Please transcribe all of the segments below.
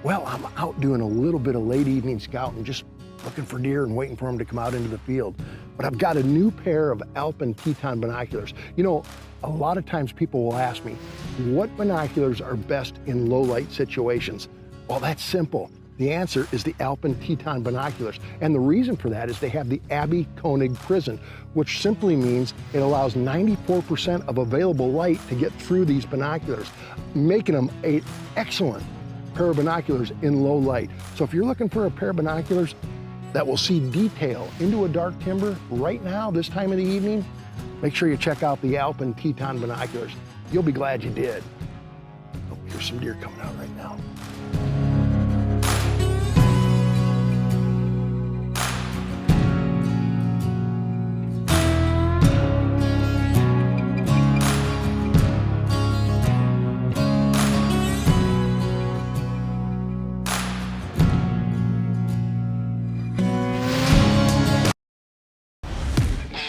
Well, I'm out doing a little bit of late evening scouting, just looking for deer and waiting for them to come out into the field. But I've got a new pair of Alpen Teton binoculars. You know, a lot of times people will ask me, what binoculars are best in low light situations? Well, that's simple. The answer is the Alpen Teton binoculars. And the reason for that is they have the Abbey Koenig prism, which simply means it allows 94% of available light to get through these binoculars, making them an excellent pair of binoculars in low light. So if you're looking for a pair of binoculars that will see detail into a dark timber right now, this time of the evening, make sure you check out the Alpen Teton binoculars. You'll be glad you did. Oh, here's some deer coming out right now.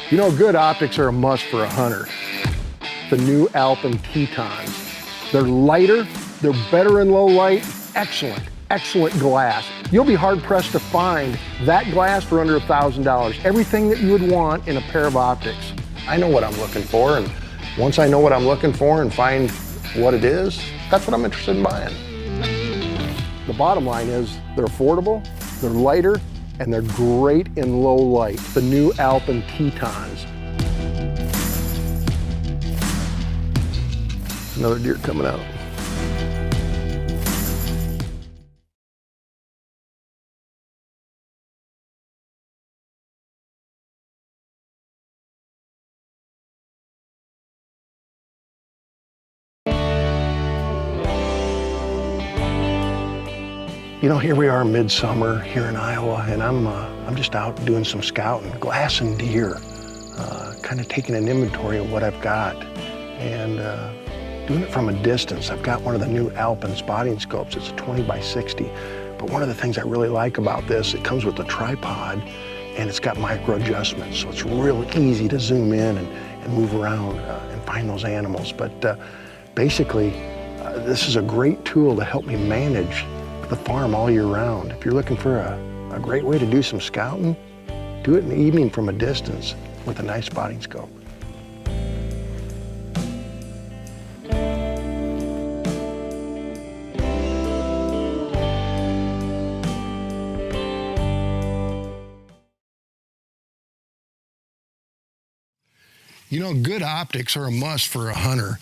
You know, good optics are a must for a hunter. The new Alpen Tetons. They're lighter, they're better in low light, excellent glass. You'll be hard pressed to find that glass for under $1,000. Everything that you would want in a pair of optics. I know what I'm looking for, and once I know what I'm looking for and find what it is, that's what I'm interested in buying. The bottom line is they're affordable, they're lighter, and they're great in low light, the new Alpen Tetons. Another deer coming out. You know, here we are midsummer here in Iowa, and I'm just out doing some scouting, glassing deer, kind of taking an inventory of what I've got, and doing it from a distance. I've got one of the new Alpen spotting scopes. It's a 20 by 60, but one of the things I really like about this, it comes with a tripod, and it's got micro adjustments, so it's real easy to zoom in and move around and find those animals. But basically, this is a great tool to help me manage the farm all year round. If you're looking for a great way to do some scouting, do it in the evening from a distance with a nice spotting scope. You know, good optics are a must for a hunter,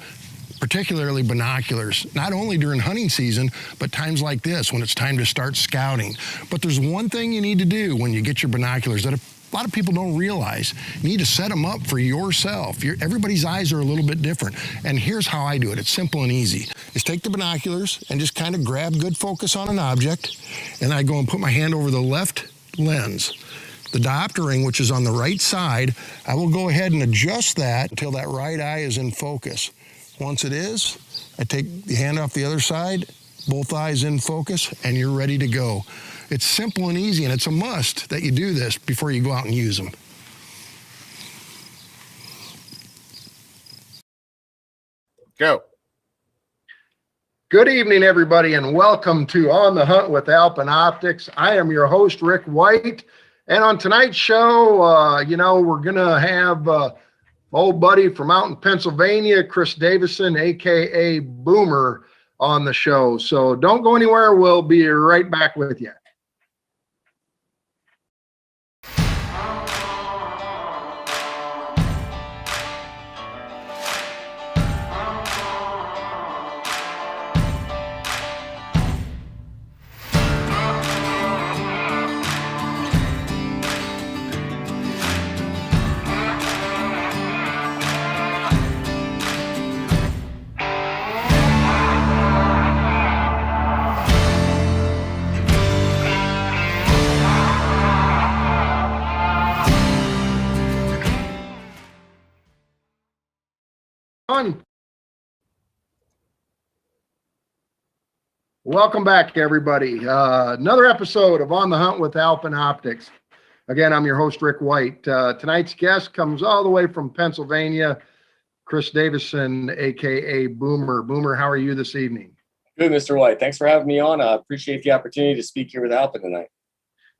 particularly binoculars, not only during hunting season, but times like this when it's time to start scouting. But there's one thing you need to do when you get your binoculars that a lot of people don't realize. You need to set them up for yourself. Everybody's eyes are a little bit different. And here's how I do it. It's simple and easy. Just take the binoculars and just kind of grab good focus on an object. And I go and put my hand over the left lens. The diopter ring, which is on the right side, I will go ahead and adjust that until that right eye is in focus. Once it is, I take the hand off the other side, both eyes in focus, and you're ready to go. It's simple and easy, and it's a must that you do this before you go out and use them. Go. Good evening, everybody, and welcome to On the Hunt with Alpen Optics. I am your host, Rick White, and on tonight's show, you know, we're going to have old buddy from out in Pennsylvania, Chris Davidson, AKA Boomer, on the show. So don't go anywhere. We'll be right back with you. Welcome back, everybody. Another episode of On the Hunt with Alpen Optics. Again, I'm your host, Rick White. Tonight's guest comes all the way from Pennsylvania, Chris Davidson, aka Boomer. Boomer, how are you this evening? Good, Mr. White. Thanks for having me on. I appreciate the opportunity to speak here with Alpha tonight.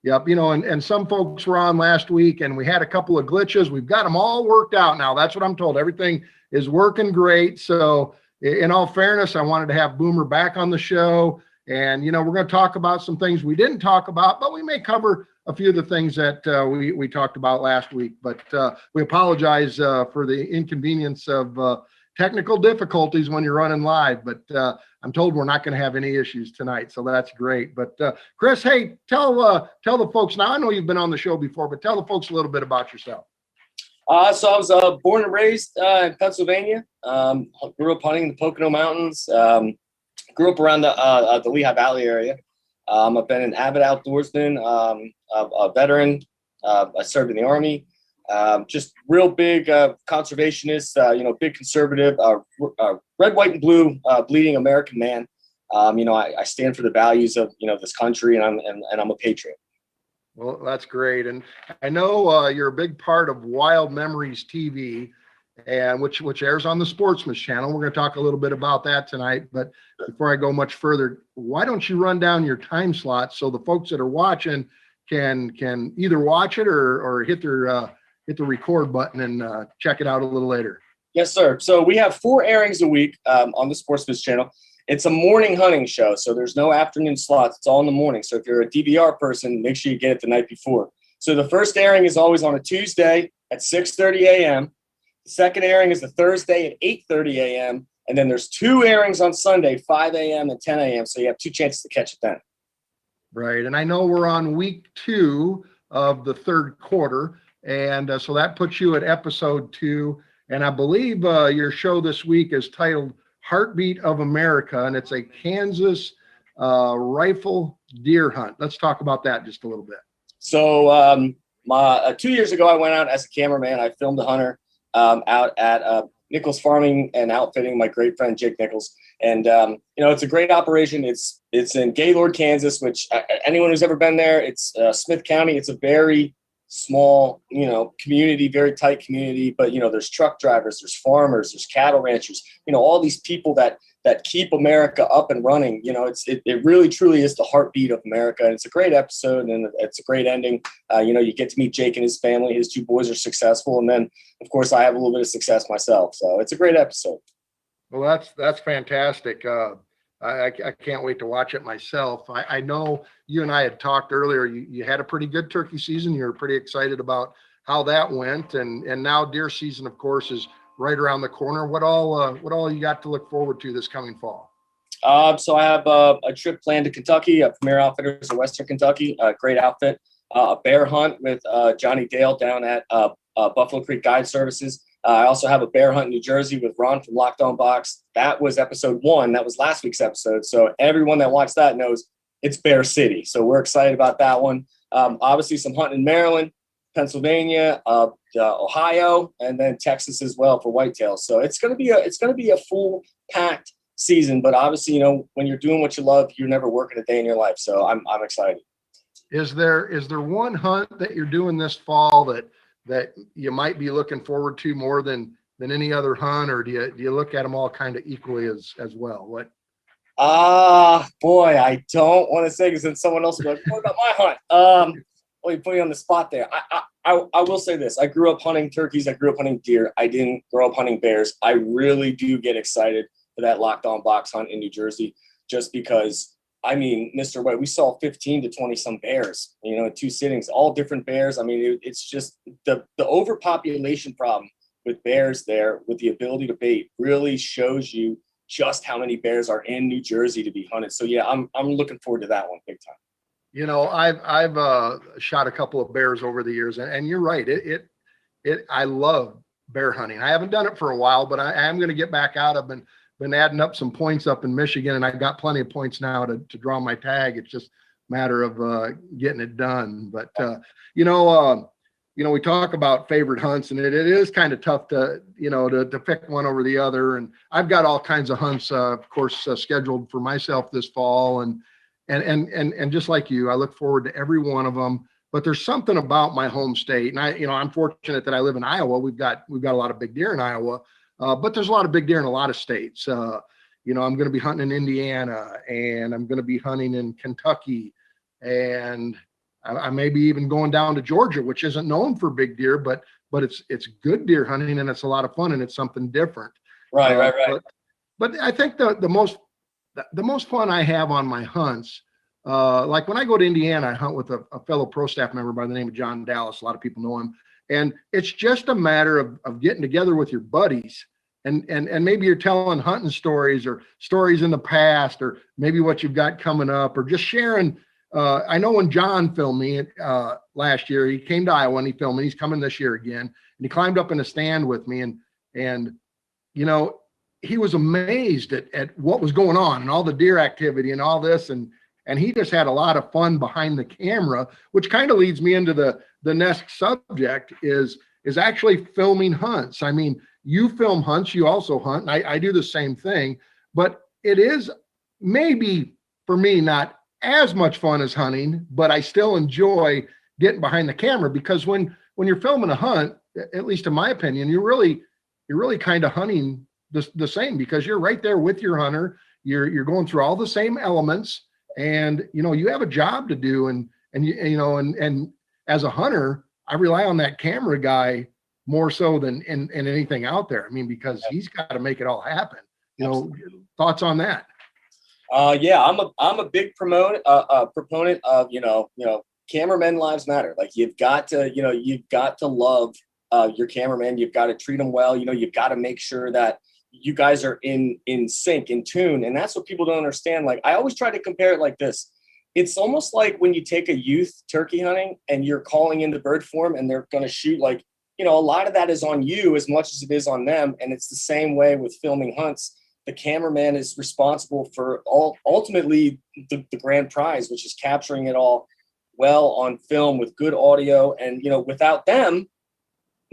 Yep, and some folks were on last week and we had a couple of glitches. We've got them all worked out now. That's what I'm told. Everything is working great. So in all fairness, I wanted to have Boomer back on the show. And, we're going to talk about some things we didn't talk about, but we may cover a few of the things that we talked about last week. But we apologize for the inconvenience of technical difficulties when you're running live. But I'm told we're not going to have any issues tonight, so that's great. But Chris, hey, tell the folks now. I know you've been on the show before, but tell the folks a little bit about yourself. So I was born and raised in Pennsylvania. Grew up hunting in the Pocono Mountains. Grew up around the Lehigh Valley area. I've been an avid outdoorsman, a veteran. I served in the Army. Just real big conservationist, big conservative, red, white, and blue, bleeding American man. I stand for the values of this country, and I'm a patriot. Well, that's great, and I know you're a big part of Wild Memories TV, and which airs on the Sportsman's Channel. We're going to talk a little bit about that tonight. But before I go much further, why don't you run down your time slots so the folks that are watching can either watch it or hit the record button and check it out a little later. Yes, sir. So we have 4 airings a week on the Sportsman's Channel. It's a morning hunting show, so there's no afternoon slots. It's all in the morning. So if you're a DVR person, make sure you get it the night before. So the first airing is always on a Tuesday at 6:30 a.m. The second airing is a Thursday at 8:30 a.m. And then there's 2 airings on Sunday, 5 a.m. and 10 a.m. So you have 2 chances to catch it then. Right. And I know we're on week 2 of the third quarter. And so that puts you at episode 2. And I believe your show this week is titled Heartbeat of America, and it's a Kansas rifle deer hunt. Let's talk about that just a little bit. So 2 years ago, I went out as a cameraman. I filmed a hunter out at Nichols Farming and Outfitting, my great friend Jake Nichols. And it's a great operation. It's in Gaylord, Kansas, which anyone who's ever been there, it's Smith County. It's a very small, community, very tight community, but, there's truck drivers, there's farmers, there's cattle ranchers, all these people that keep America up and running. It really, truly is the heartbeat of America. And it's a great episode and it's a great ending. You get to meet Jake and his family. His 2 boys are successful. And then, of course, I have a little bit of success myself. So it's a great episode. Well, that's fantastic. I can't wait to watch it myself. I know you and I had talked earlier. You had a pretty good turkey season. You were pretty excited about how that went, and now deer season, of course, is right around the corner. What all you got to look forward to this coming fall? So I have a trip planned to Kentucky. Premier Outfitters of Western Kentucky, a great outfit. A bear hunt with Johnny Dale down at Buffalo Creek Guide Services. I also have a bear hunt in New Jersey with Ron from Locked On Box. That was episode 1. That was last week's episode. So everyone that watched that knows it's Bear City. So we're excited about that one. Obviously some hunting in Maryland, Pennsylvania, Ohio, and then Texas as well for whitetails. So it's going to be a full packed season. But obviously, when you're doing what you love, you're never working a day in your life. So I'm excited. Is there one hunt that you're doing this fall that you might be looking forward to more than any other hunt, or do you look at them all kind of equally as well? What? Boy, I don't want to say, because then someone else will be like, what about my hunt? Well, you put me on the spot there. I will say this. I grew up hunting turkeys. I grew up hunting deer. I didn't grow up hunting bears. I really do get excited for that Locked On Box hunt in New Jersey, just because, Mr. White, we saw 15 to 20 some bears, in 2 sittings, all different bears. It's just the overpopulation problem with bears there, with the ability to bait, really shows you just how many bears are in New Jersey to be hunted. So yeah, I'm looking forward to that one big time. I've shot a couple of bears over the years, and you're right. I love bear hunting. I haven't done it for a while, but I am going to get back out. I've been adding up some points up in Michigan, and I've got plenty of points now to draw my tag. It's just a matter of getting it done. But we talk about favorite hunts, and it is kind of tough to pick one over the other. And I've got all kinds of hunts, of course, scheduled for myself this fall, and just like you, I look forward to every one of them. But there's something about my home state, and I'm fortunate that I live in Iowa. We've got a lot of big deer in Iowa. But there's a lot of big deer in a lot of states. I'm going to be hunting in Indiana, and I'm going to be hunting in Kentucky, and I may be even going down to Georgia, which isn't known for big deer, but it's good deer hunting, and it's a lot of fun, and it's something different. Right. But I think the most fun I have on my hunts, like when I go to Indiana, I hunt with a fellow pro staff member by the name of John Dallas. A lot of people know him, and it's just a matter of getting together with your buddies. And maybe you're telling hunting stories or stories in the past, or maybe what you've got coming up, or just sharing. I know when John filmed me last year, he came to Iowa and he filmed me. He's coming this year again, and he climbed up in a stand with me, and he was amazed at what was going on and all the deer activity and all this, and he just had a lot of fun behind the camera, which kind of leads me into the next subject is actually filming hunts. I mean, you film hunts, you also hunt, and I do the same thing, but it is maybe for me not as much fun as hunting, but I still enjoy getting behind the camera, because when you're filming a hunt, at least in my opinion, you're really kind of hunting the same, because you're right there with your hunter. You're going through all the same elements, and you have a job to do, and as a hunter, I rely on that camera guy more so than in anything out there. I mean, because he's got to make it all happen. Thoughts on that? Yeah, I'm a big proponent of cameramen lives matter. Like you've got to love your cameraman. You've got to treat them well. You've got to make sure that you guys are in sync, in tune, and that's what people don't understand. Like I always try to compare it like this. It's almost like when you take a youth turkey hunting and you're calling into bird form and they're going to shoot, like, a lot of that is on you as much as it is on them. And it's the same way with filming hunts. The cameraman is responsible for ultimately the grand prize, which is capturing it all well on film with good audio. And, without them,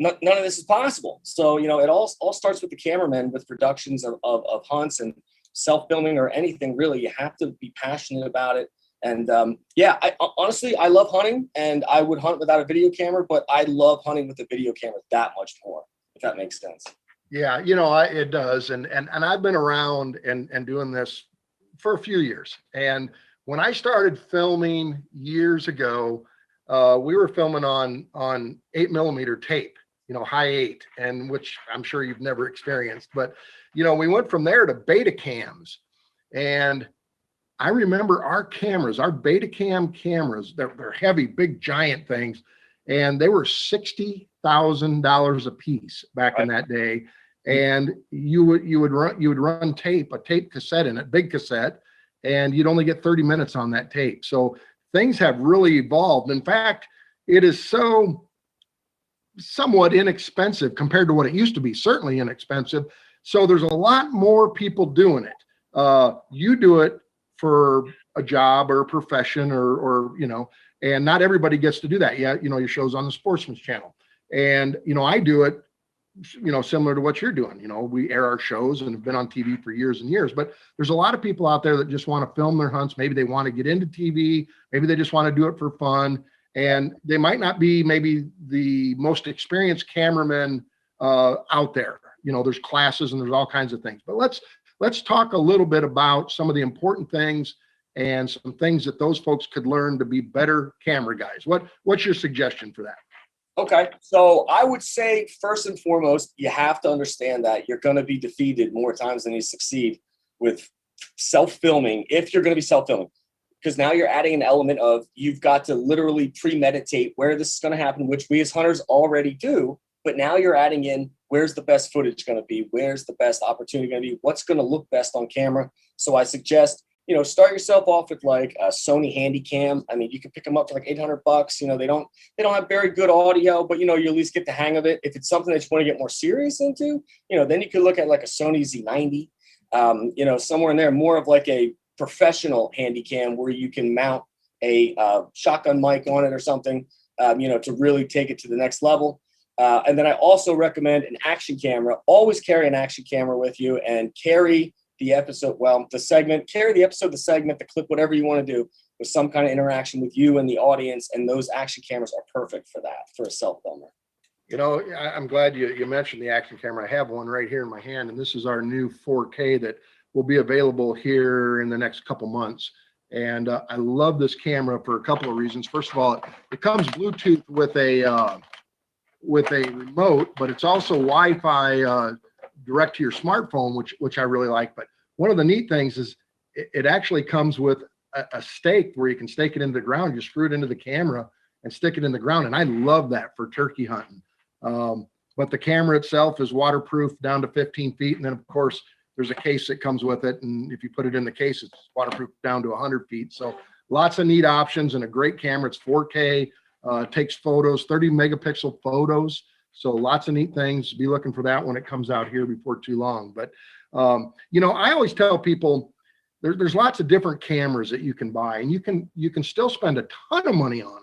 none of this is possible. So, it all starts with the cameraman, with productions of hunts and self-filming or anything, really. You have to be passionate about it. And honestly, I love hunting, and I would hunt without a video camera, but I love hunting with a video camera that much more, if that makes sense. Yeah, it does. And I've been around and doing this for a few years. And when I started filming years ago, we were filming on 8mm tape, high 8, and which I'm sure you've never experienced. But, we went from there to Betacams. And I remember our cameras, our Betacam cameras, they're heavy, big, giant things. And they were $60,000 a piece back in that day. And you would run tape, a tape cassette in it, big cassette, and you'd only get 30 minutes on that tape. So things have really evolved. In fact, it is somewhat inexpensive compared to what it used to be, certainly inexpensive. So there's a lot more people doing it. You do it for a job or a profession or and not everybody gets to do that yet. Your show's on the Sportsman's Channel, and I do it similar to what you're doing. We air our shows and have been on TV for years and years, but there's a lot of people out there that just want to film their hunts. Maybe they want to get into TV, maybe they just want to do it for fun, and they might not be maybe the most experienced cameraman out there. There's classes and there's all kinds of things, but let's talk a little bit about some of the important things and some things that those folks could learn to be better camera guys. What's your suggestion for that? Okay, so I would say first and foremost, you have to understand that you're going to be defeated more times than you succeed with self-filming, if you're going to be self-filming, because now you're adding an element of you've got to literally premeditate where this is going to happen, which we as hunters already do. But now you're adding in, where's the best footage going to be? Where's the best opportunity going to be? What's going to look best on camera? So I suggest, start yourself off with like a Sony Handycam. I mean, you can pick them up for like $800. They don't have very good audio, but you at least get the hang of it. If it's something that you want to get more serious into, then you could look at like a Sony Z90, somewhere in there, more of like a professional Handycam where you can mount a shotgun mic on it or something, to really take it to the next level. And then I also recommend an action camera. Always carry an action camera with you, and carry the episode, the segment, the clip, whatever you want to do with some kind of interaction with you and the audience. And those action cameras are perfect for that, for a self-filmer. I'm glad you mentioned the action camera. I have one right here in my hand, and this is our new 4K that will be available here in the next couple months. And I love this camera for a couple of reasons. First of all, it comes Bluetooth with a remote, but it's also Wi-Fi direct to your smartphone, which I really like. But one of the neat things is it actually comes with a stake where you can stake it into the ground. You screw it into the camera and stick it in the ground. And I love that for turkey hunting. But the camera itself is waterproof down to 15 feet. And then of course, there's a case that comes with it. And if you put it in the case, it's waterproof down to 100 feet. So lots of neat options and a great camera. It's 4K, takes photos, 30 megapixel photos. So lots of neat things. Be looking for that when it comes out here before too long. But, I always tell people there's lots of different cameras that you can buy, and you can still spend a ton of money on them,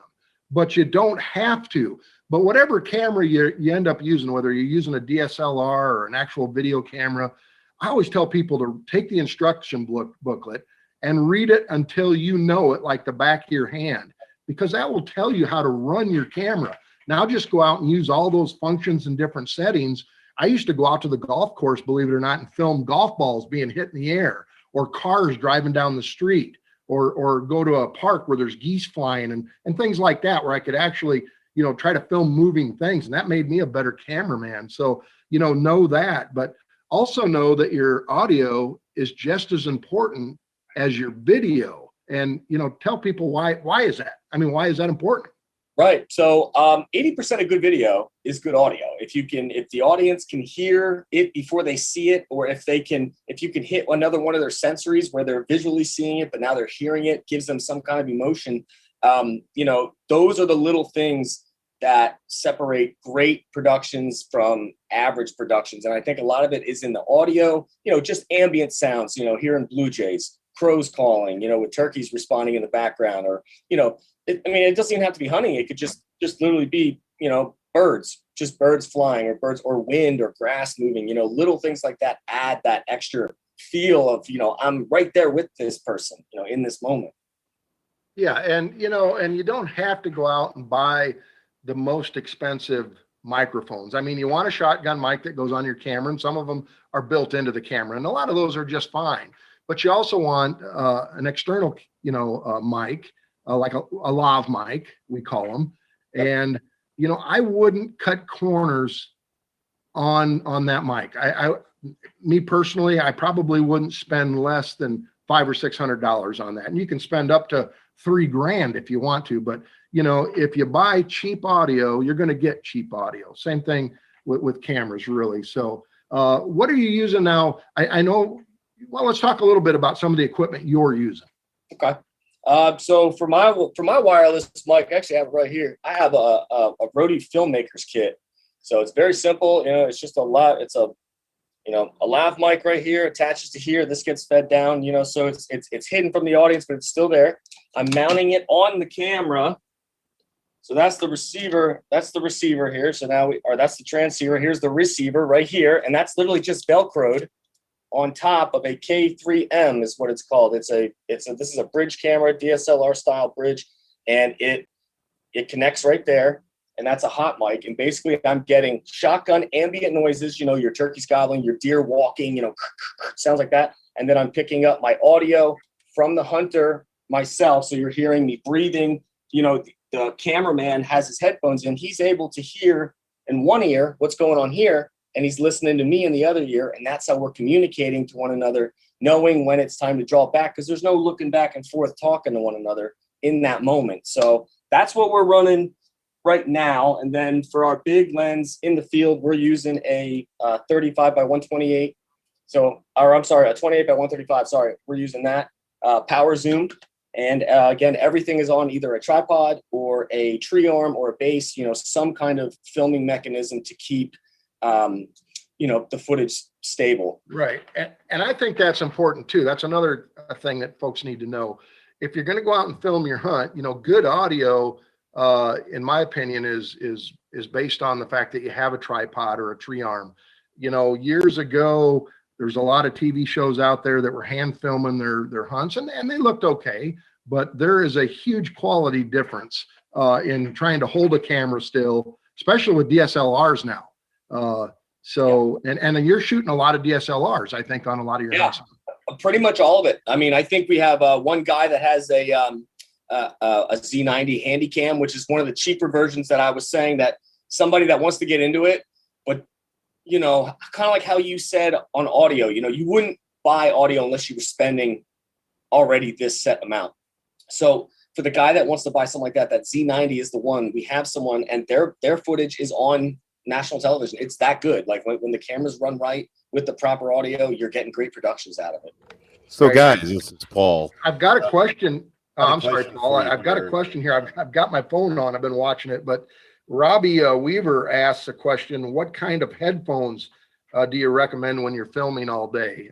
but you don't have to. But whatever camera you end up using, whether you're using a DSLR or an actual video camera, I always tell people to take the instruction booklet and read it until you know it like the back of your hand, because that will tell you how to run your camera. Now just go out and use all those functions in different settings. I used to go out to the golf course, believe it or not, and film golf balls being hit in the air, or cars driving down the street, or go to a park where there's geese flying and things like that, where I could actually, try to film moving things. And that made me a better cameraman. So, know that, but also know that your audio is just as important as your video. And, tell people why is that? I mean, why is that important? Right. So 80% of good video is good audio. If the audience can hear it before they see it, or if you can hit another one of their sensories where they're visually seeing it, but now they're hearing it, gives them some kind of emotion. Those are the little things that separate great productions from average productions. And I think a lot of it is in the audio, just ambient sounds, hearing blue jays, crows calling, with turkeys responding in the background, or, it doesn't even have to be hunting. It could just literally be, birds, just birds flying, or birds, or wind, or grass moving, little things like that add that extra feel of, I'm right there with this person, in this moment. Yeah. And you don't have to go out and buy the most expensive microphones. I mean, you want a shotgun mic that goes on your camera, and some of them are built into the camera, and a lot of those are just fine. But you also want an external, mic, like a lav mic, we call them. And, I wouldn't cut corners on that mic. Me personally, I probably wouldn't spend less than $500 or $600 on that. And you can spend up to $3,000 if you want to, but if you buy cheap audio, you're going to get cheap audio. Same thing with cameras, really. So what are you using now? I know, well, let's talk a little bit about some of the equipment you're using. Okay. So for my wireless mic, actually I have it right here. I have a Rode Filmmakers kit. So it's very simple. It's just a lav mic right here, attaches to here. This gets fed down, so it's hidden from the audience, but it's still there. I'm mounting it on the camera. So that's the receiver. That's the receiver here. So now that's the transceiver. Here's the receiver right here. And that's literally just Velcroed on top of a K3M is what it's called. This is a bridge camera, DSLR style bridge. And it connects right there. And that's a hot mic. And basically I'm getting shotgun ambient noises, your turkeys gobbling, your deer walking, sounds like that. And then I'm picking up my audio from the hunter myself. So you're hearing me breathing. The cameraman has his headphones in. He's able to hear in one ear what's going on here, and he's listening to me in the other ear. And that's how we're communicating to one another, knowing when it's time to draw back, because there's no looking back and forth talking to one another in that moment. So that's what we're running right now. And then for our big lens in the field, we're using a 35 by 128. A 28 by 135. Sorry, we're using that power zoomed. And again, everything is on either a tripod or a tree arm or a base, some kind of filming mechanism to keep, the footage stable. Right. And I think that's important too. That's another thing that folks need to know. If you're going to go out and film your hunt, good audio, in my opinion, is based on the fact that you have a tripod or a tree arm. Years ago, there's a lot of TV shows out there that were hand filming their hunts, and they looked okay, but there is a huge quality difference in trying to hold a camera still, especially with DSLRs now. And you're shooting a lot of DSLRs, I think, on a lot of your hunts. Pretty much all of it. I mean, I think we have one guy that has a Z90 Handycam, which is one of the cheaper versions that I was saying that somebody that wants to get into it, but you know, kind of like how you said on audio, you know, you wouldn't buy audio unless you were spending already this set amount. So for the guy that wants to buy something like that, that Z90 is the one. We have someone, and their footage is on national television. It's that good. Like when the cameras run right with the proper audio, you're getting great productions out of it. So, Right. guys, this is Paul. I've got a question. I'm sorry, question Paul. for you I've got a here. question here. I've got my phone on. I've been watching it, but Robbie Weaver asks a question: what kind of headphones do you recommend when you're filming all day?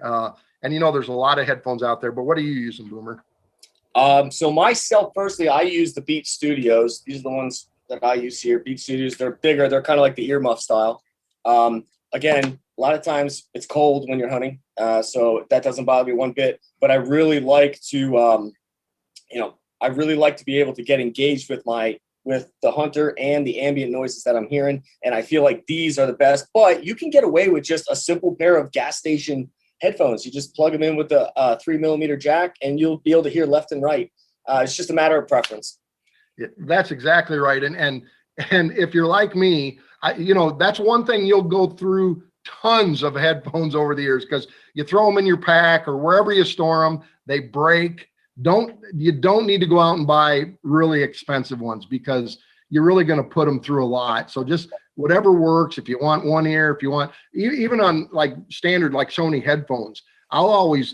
And you know, there's a lot of headphones out there, but what are you using, Boomer? So myself, personally, I use the Beat Studios. These are the ones that I use here. Beat Studios, they're bigger. They're kind of like the earmuff style. Again, a lot of times it's cold when you're hunting, so that doesn't bother me one bit. But I really like to, I really like to be able to get engaged with the hunter and the ambient noises that I'm hearing. And I feel like these are the best. But you can get away with just a simple pair of gas station headphones. You just plug them in with a 3mm jack, and you'll be able to hear left and right. It's just a matter of preference. Yeah, that's exactly right. And if you're like me, that's one thing. You'll go through tons of headphones over the years because you throw them in your pack or wherever you store them, they break. You don't need to go out and buy really expensive ones because you're really going to put them through a lot. So just whatever works. If you want one ear, if you want, even on like standard, like Sony headphones, I'll always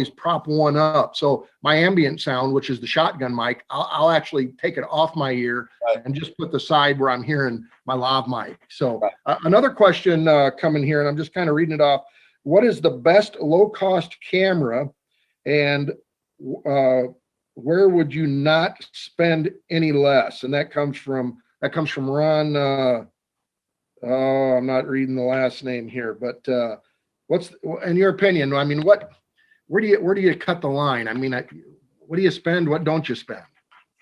prop one up. So my ambient sound, which is the shotgun mic, I'll actually take it off my ear and just put the side where I'm hearing my lav mic. So another question coming here, and I'm just kind of reading it off. What is the best low cost camera, and where would you not spend any less? And that comes from Ron. I'm not reading the last name here, but what's, in your opinion? I mean, where do you cut the line? I mean, what do you spend? What don't you spend?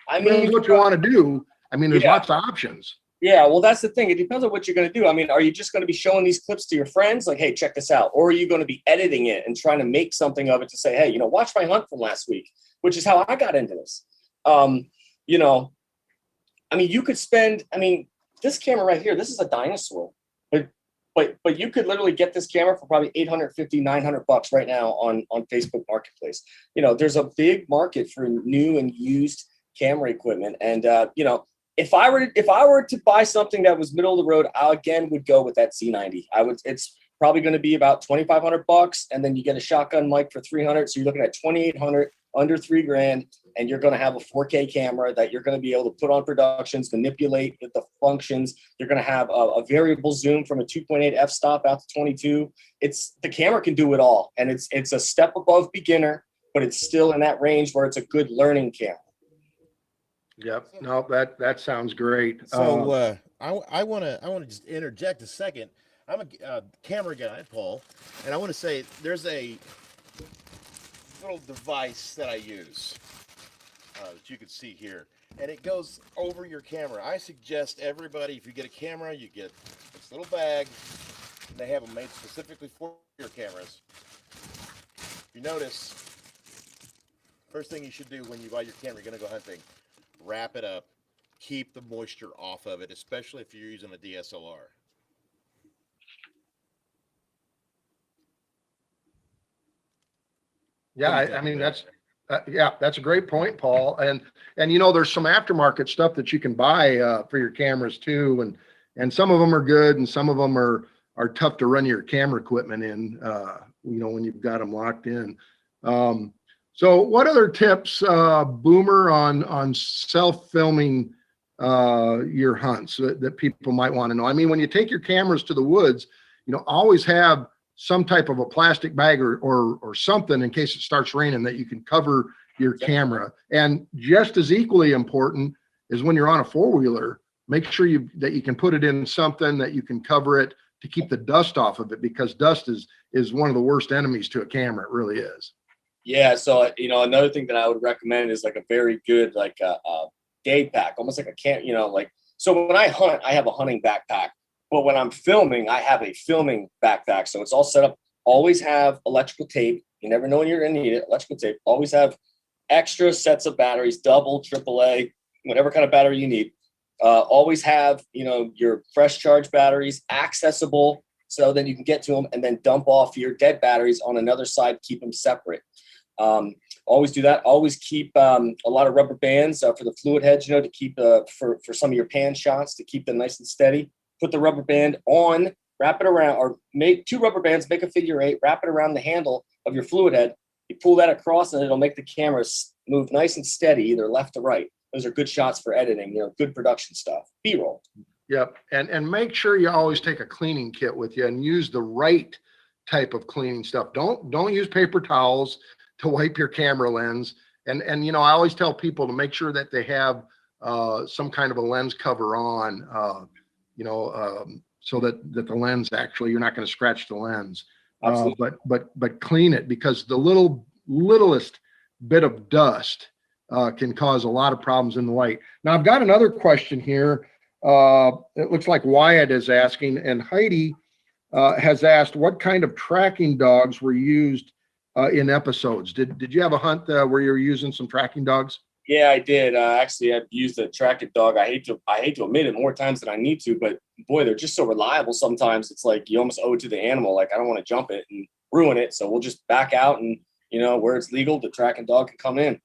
I mean, what you want to do. I mean, there's lots of options. Yeah, well, that's the thing. It depends on what you're going to do. I mean, are you just going to be showing these clips to your friends? Like, hey, check this out. Or are you going to be editing it and trying to make something of it to say, hey, watch my hunt from last week, which is how I got into this. I mean, you could spend, this camera right here, this is a dinosaur, but you could literally get this camera for probably $850, $900 right now on Facebook Marketplace. There's a big market for new and used camera equipment. And, if I were to buy something that was middle of the road, I again would go with that Z90. It's probably going to be about $2,500, and then you get a shotgun mic for $300. So you're looking at $2,800, under $3,000, and you're going to have a 4K camera that you're going to be able to put on productions, manipulate with the functions. You're going to have a variable zoom from a 2.8 f-stop out to 22. The camera can do it all, and it's a step above beginner, but it's still in that range where it's a good learning camera. Yep. No, that sounds great. So I want to just interject a second. I'm a camera guy, Paul, and I want to say there's a little device that I use that you can see here, and it goes over your camera. I suggest everybody, if you get a camera, you get this little bag. And they have them made specifically for your cameras. You notice, first thing you should do when you buy your camera, you're going to go hunting. Wrap it up, keep the moisture off of it, especially if you're using a DSLR. Yeah, I mean, that's a great point, Paul. And there's some aftermarket stuff that you can buy for your cameras too, and some of them are good, and some of them are tough to run your camera equipment in. When you've got them locked in. So what other tips, Boomer, on self-filming your hunts that people might want to know? I mean, when you take your cameras to the woods, always have some type of a plastic bag or something in case it starts raining that you can cover your camera. And just as equally important is when you're on a four-wheeler, make sure that you can put it in something that you can cover it to keep the dust off of it, because dust is one of the worst enemies to a camera. It really is. Yeah. So, another thing that I would recommend is like a very good, like a day pack, almost like a camp, so when I hunt, I have a hunting backpack, but when I'm filming, I have a filming backpack. So it's all set up, always have electrical tape You never know when you're going to need it. Electrical tape. Always have extra sets of batteries, double, AAA, whatever kind of battery you need. Always have, your fresh charge batteries accessible so then you can get to them, and then dump off your dead batteries on another side, keep them separate. Always do that. Always keep a lot of rubber bands for the fluid heads, to keep for some of your pan shots, to keep them nice and steady. Put the rubber band on, wrap it around, or make 2 rubber bands, make a figure 8, wrap it around the handle of your fluid head. You pull that across and it'll make the camera move nice and steady, either left to right. Those are good shots for editing, good production stuff. B-roll. Yep. And make sure you always take a cleaning kit with you and use the right type of cleaning stuff. Don't use paper towels to wipe your camera lens. And I always tell people to make sure that they have some kind of a lens cover on, so that the lens, actually, you're not going to scratch the lens. But clean it, because the littlest bit of dust can cause a lot of problems in the light. Now, I've got another question here. It looks like Wyatt is asking, and Heidi has asked, what kind of tracking dogs were used in episodes? Did you have a hunt where you were using some tracking dogs? Yeah, I did. Actually, I've used a tracking dog. I hate to admit it more times than I need to, but boy, they're just so reliable. Sometimes it's like you almost owe it to the animal. Like, I don't want to jump it and ruin it, so we'll just back out, and where it's legal, the tracking dog can come in.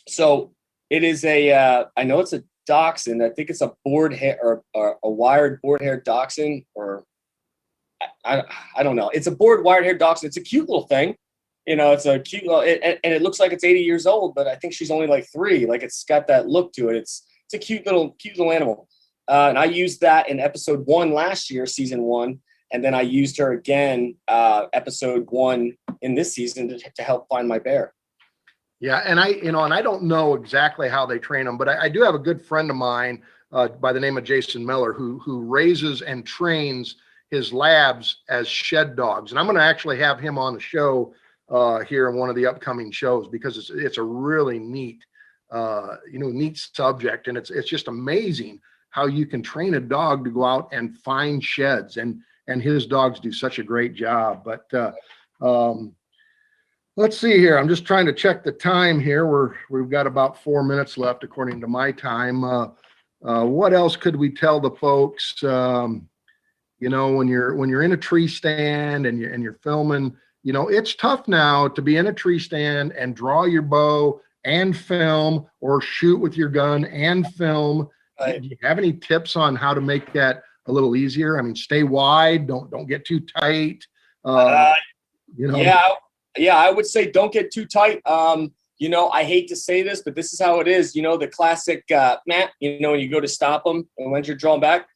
So it is I know it's a dachshund. I think it's a board hair or a wired board hair dachshund, or I don't know. It's a board wired hair dachshund. It's a cute little thing. It's a cute little, and it looks like it's 80 years old, but I think she's only like 3. Like, it's got that look to it. It's a cute little animal. And I used that in episode 1 last year, season 1. And then I used her again, episode 1 in this season to help find my bear. Yeah. And I don't know exactly how they train them, but I do have a good friend of mine by the name of Jason Miller who raises and trains his labs as shed dogs. And I'm going to actually have him on the show here in one of the upcoming shows, because it's a really neat subject. And it's just amazing how you can train a dog to go out and find sheds, and his dogs do such a great job. But let's see here. I'm just trying to check the time here. We've got about 4 minutes left, according to my time. What else could we tell the folks? When you're in a tree stand and you're filming, it's tough now to be in a tree stand and draw your bow and film, or shoot with your gun and film. Right. Do you have any tips on how to make that a little easier? I mean, stay wide, don't get too tight. Yeah, I would say don't get too tight. I hate to say this, but this is how it is. The classic mat, when you go to stop them and when you're drawing back,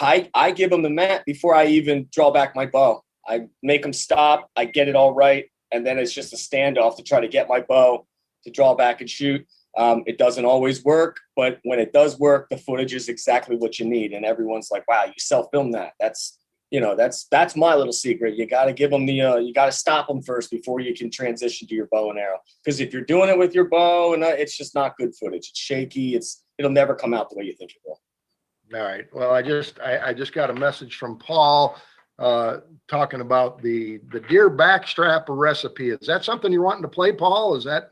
I give them the mat before I even draw back my bow. I make them stop. I get it all right. And then it's just a standoff to try to get my bow to draw back and shoot. It doesn't always work, but when it does work, the footage is exactly what you need. And everyone's like, wow, you self-filmed that. That's my little secret. You got to give them you got to stop them first before you can transition to your bow and arrow. Because if you're doing it with your bow, and it's just not good footage. It's shaky. It'll never come out the way you think it will. All right. Well, I just got a message from Paul talking about the deer backstrap recipe. Is that something you're wanting to play, Paul? Is that?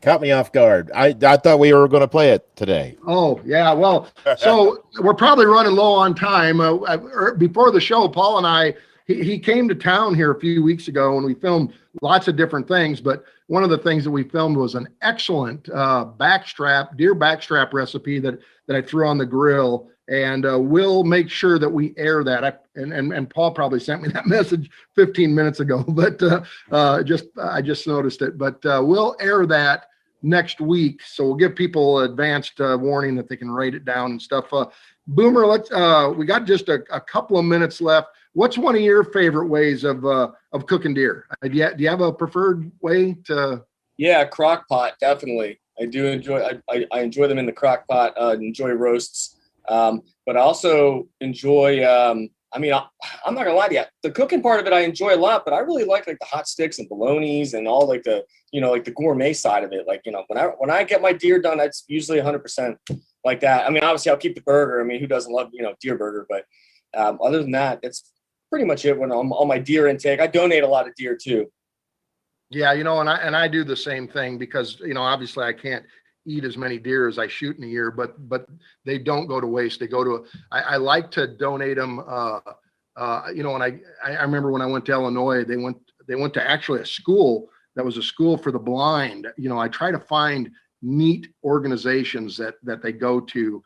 Caught me off guard. I thought we were going to play it today. Oh, yeah. Well, so we're probably running low on time. Before the show, Paul and I, he came to town here a few weeks ago, and we filmed lots of different things. But one of the things that we filmed was an excellent deer backstrap recipe that I threw on the grill. And we'll make sure that we air that. And Paul probably sent me that message 15 minutes ago, but I just noticed it. But we'll air that next week, so we'll give people advanced warning that they can write it down and stuff. Boomer, we got just a couple of minutes left. What's one of your favorite ways of cooking deer? Do you have a preferred way to? Yeah, crock pot, definitely. I do enjoy. I enjoy them in the crock pot. Enjoy roasts. But I also enjoy, I'm not gonna lie to you, the cooking part of it I enjoy a lot, but I really like the hot sticks and bolognas and all the gourmet side of it. When I get my deer done, that's usually 100% like that. I mean, obviously I'll keep the burger. I mean, who doesn't love, deer burger, but Other than that, it's pretty much it when I'm on my deer intake. I donate a lot of deer too. Yeah, and I do the same thing because, obviously I can't eat as many deer as I shoot in a year, but they don't go to waste. They go to, I like to donate them. And I remember when I went to Illinois, they went to actually a school that was a school for the blind. I try to find neat organizations that they go to.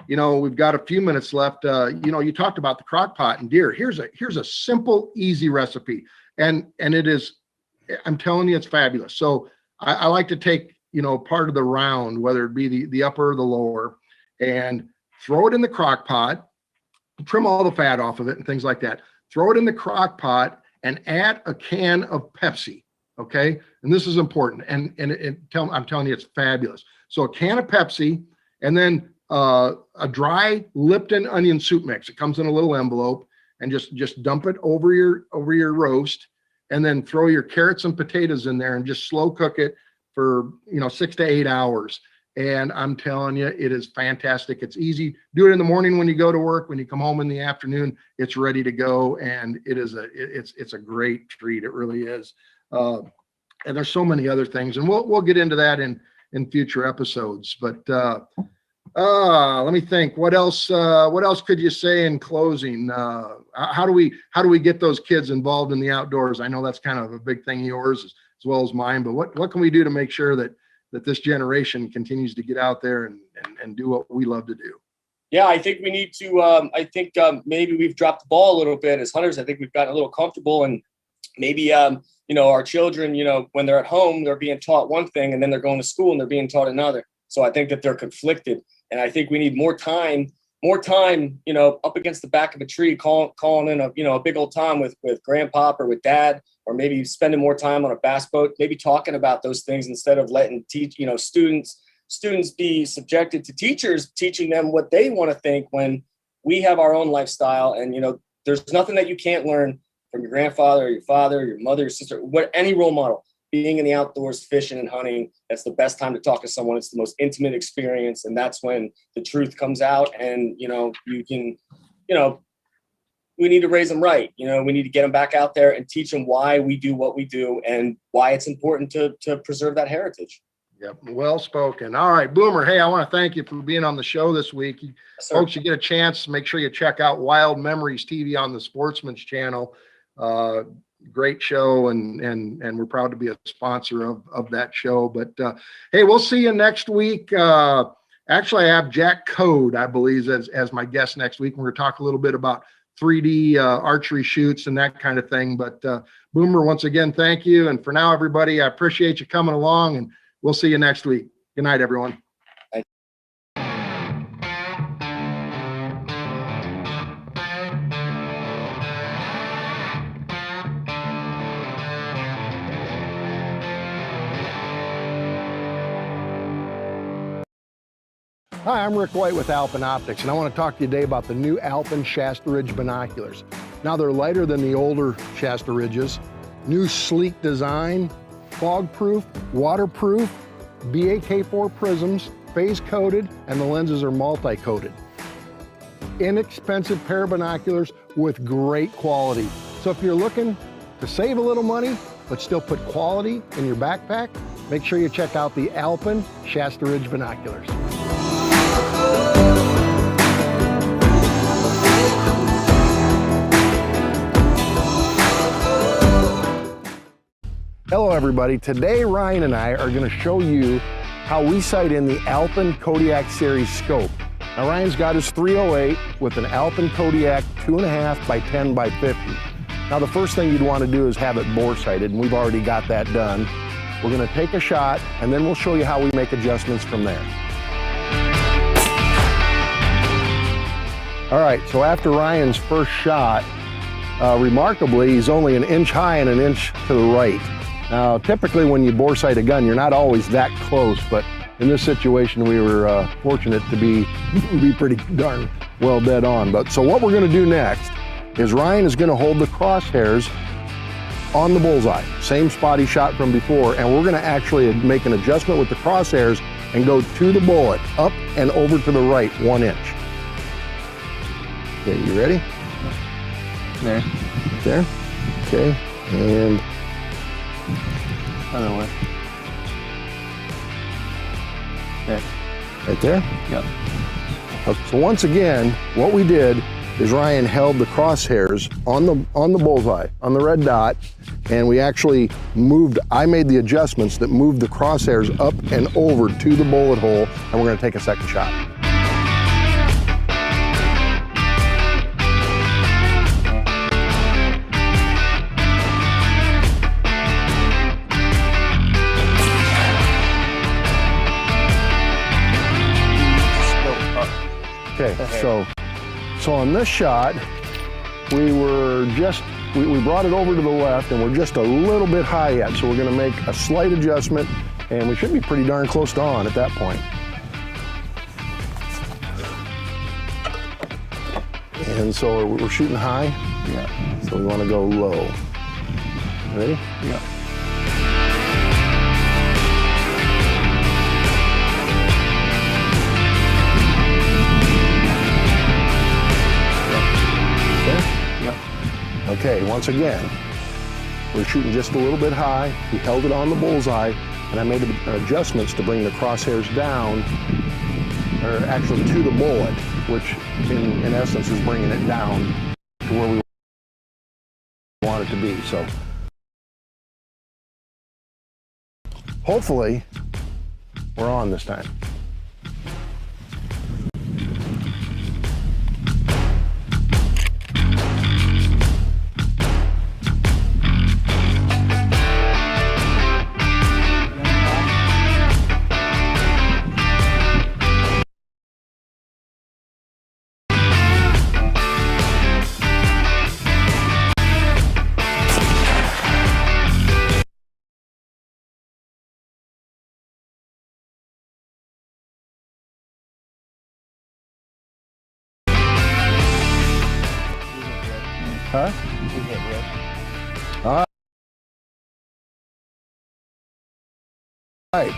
We've got a few minutes left. You talked about the crock pot and deer. Here's a simple, easy recipe. And it is, I'm telling you, it's fabulous. So I like to take, part of the round, whether it be the upper or the lower, and throw it in the crock pot, trim all the fat off of it and things like that. Throw it in the crock pot and add a can of Pepsi. Okay. And this is important. And I'm telling you, it's fabulous. So a can of Pepsi, and then a dry Lipton onion soup mix. It comes in a little envelope, and just dump it over your roast, and then throw your carrots and potatoes in there and just slow cook it for 6 to 8 hours. And I'm telling you, it is fantastic. It's easy. Do it in the morning when you go to work. When you come home in the afternoon, it's ready to go, and it's a great treat. It really is. And there's so many other things, and we'll get into that in future episodes. But let me think. What else could you say in closing? How do we get those kids involved in the outdoors? I know that's kind of a big thing of yours as well as mine, but what can we do to make sure that this generation continues to get out there and do what we love to do? Yeah, I think we need to, maybe we've dropped the ball a little bit as hunters. I think we've gotten a little comfortable, and maybe, our children, when they're at home, they're being taught one thing, and then they're going to school and they're being taught another. So I think that they're conflicted, and I think we need more time, up against the back of a tree, calling in a big old time with grandpa or with dad, or maybe spending more time on a bass boat, maybe talking about those things instead of letting students be subjected to teachers teaching them what they want to think, when we have our own lifestyle. And, there's nothing that you can't learn from your grandfather or your father, or your mother, your sister, any role model. Being in the outdoors, fishing and hunting, that's the best time to talk to someone. It's the most intimate experience. And that's when the truth comes out, and, you can, we need to raise them right. We need to get them back out there and teach them why we do what we do and why it's important to preserve that heritage. Yep. Well spoken. All right, Boomer. Hey, I want to thank you for being on the show this week. Yes, folks, you get a chance, make sure you check out Wild Memories TV on the Sportsman's Channel. Great show, and we're proud to be a sponsor of that show. But hey, we'll see you next week. Actually, I have Jack Code, I believe, as my guest next week. We're going to talk a little bit about 3D archery shoots and that kind of thing. But Boomer, once again, thank you. And for now, everybody, I appreciate you coming along, and we'll see you next week. Good night, everyone. Hi, I'm Rick White with Alpin Optics, and I want to talk to you today about the new Alpin Shasta Ridge binoculars. Now, they're lighter than the older Shasta Ridges, new sleek design, fog-proof, waterproof, BAK4 prisms, phase-coated, and the lenses are multi-coated. Inexpensive pair of binoculars with great quality. So if you're looking to save a little money, but still put quality in your backpack, make sure you check out the Alpin Shasta Ridge binoculars. Hello everybody, today Ryan and I are going to show you how we sight in the Alpin Kodiak Series scope. Now Ryan's got his 308 with an Alpin Kodiak 2.5 by 10 by 50. Now the first thing you'd want to do is have it bore sighted, and we've already got that done. We're going to take a shot, and then we'll show you how we make adjustments from there. All right, so after Ryan's first shot, remarkably, he's only an inch high and an inch to the right. Now, typically when you bore sight a gun, you're not always that close, but in this situation, we were fortunate to be pretty darn well dead on. But so what we're gonna do next is Ryan is gonna hold the crosshairs on the bullseye, same spot he shot from before, and we're gonna actually make an adjustment with the crosshairs and go to the bullet, up and over to the right 1 inch. Okay, you ready? There. There? Okay, and Other way. There. right there? Yep. Okay, so once again, what we did is Ryan held the crosshairs on the bullseye, on the red dot, and we actually moved, I made the adjustments that moved the crosshairs up and over to the bullet hole, and we're gonna take a second shot. Okay, so on this shot, we brought it over to the left and we're just a little bit high yet. So we're gonna make a slight adjustment and we should be pretty darn close to on at that point. And so we're shooting high. Yeah. So we wanna go low. Ready? Yeah. Okay, once again, we're shooting just a little bit high. We held it on the bullseye, and I made adjustments to bring the crosshairs down, or actually to the bullet, which in essence is bringing it down to where we want it to be. So hopefully we're on this time. Huh? All right.